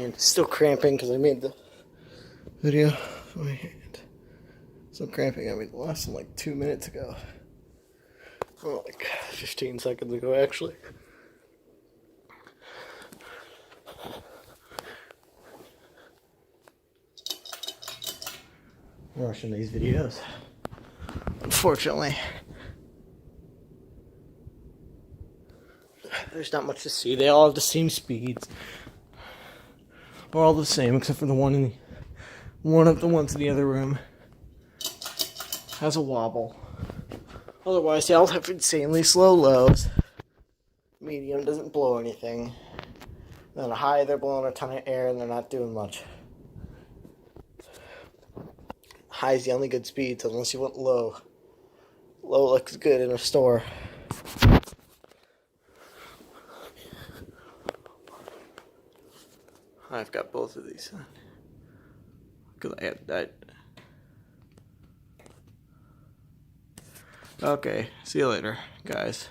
hand is still cramping because I made the video with my hand. Still cramping. I mean, the last one like 2 minutes ago. Or like 15 seconds ago, actually. I'm rushing these videos, unfortunately. There's not much to see. They all have the same speeds. We're all the same except for the one of the ones in the other room has a wobble. Otherwise, they all have insanely slow lows. Medium doesn't blow anything. Then a high, they're blowing a ton of air and they're not doing much. High is the only good speed, so unless you want low. Low looks good in a store. I've got both of these. Because I had that. Okay, see you later, guys.